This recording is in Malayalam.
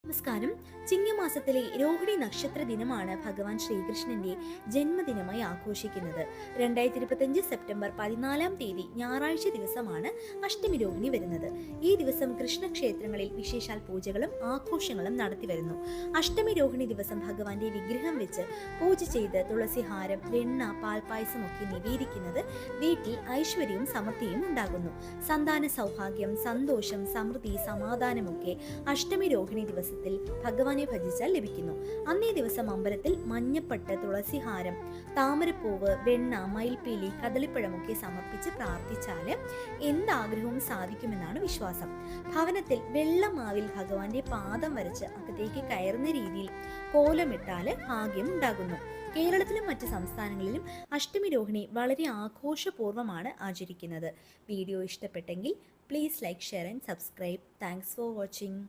നമസ്കാരം. ചിങ്ങമാസത്തിലെ രോഹിണി നക്ഷത്ര ദിനമാണ് ഭഗവാൻ ശ്രീകൃഷ്ണന്റെ ജന്മദിനമായി ആഘോഷിക്കുന്നത്. 2025 സെപ്റ്റംബർ 14 ഞായറാഴ്ച ദിവസമാണ് അഷ്ടമി രോഹിണി വരുന്നത്. ഈ ദിവസം കൃഷ്ണക്ഷേത്രങ്ങളിൽ വിശേഷാൽ പൂജകളും ആഘോഷങ്ങളും നടത്തിവരുന്നു. അഷ്ടമി രോഹിണി ദിവസം ഭഗവാന്റെ വിഗ്രഹം വെച്ച് പൂജ ചെയ്ത് തുളസിഹാരം, വെണ്ണ, പാൽപായസം ഒക്കെ നിവേദിക്കുന്നത് വീട്ടിൽ ഐശ്വര്യവും സമൃദ്ധിയും ഉണ്ടാകുന്നു. സന്താന സൗഭാഗ്യം, സന്തോഷം, സമൃദ്ധി, സമാധാനമൊക്കെ അഷ്ടമി രോഹിണി ദിവസം ഭഗവാനെ ഭജിച്ചാൽ ലഭിക്കുന്നു. അന്നേ ദിവസം അമ്പലത്തിൽ മഞ്ഞപ്പട്ട്, തുളസിഹാരം, താമരപ്പൂവ്, വെണ്ണ, മയിൽപ്പീലി, കദളിപ്പഴമൊക്കെ സമർപ്പിച്ച് പ്രാർത്ഥിച്ചാൽ എന്താഗ്രഹവും സാധിക്കുമെന്നാണ് വിശ്വാസം. ഭവനത്തിൽ വെള്ളമാവിൽ ഭഗവാന്റെ പാദം വരച്ച് അകത്തേക്ക് കയറുന്ന രീതിയിൽ കോലമിട്ടാൽ ഭാഗ്യം ഉണ്ടാകുന്നു. കേരളത്തിലും മറ്റ് സംസ്ഥാനങ്ങളിലും അഷ്ടമി രോഹിണി വളരെ ആഘോഷപൂർവ്വമാണ് ആചരിക്കുന്നത്. വീഡിയോ ഇഷ്ടപ്പെട്ടെങ്കിൽ please like, share and subscribe. Thanks for watching.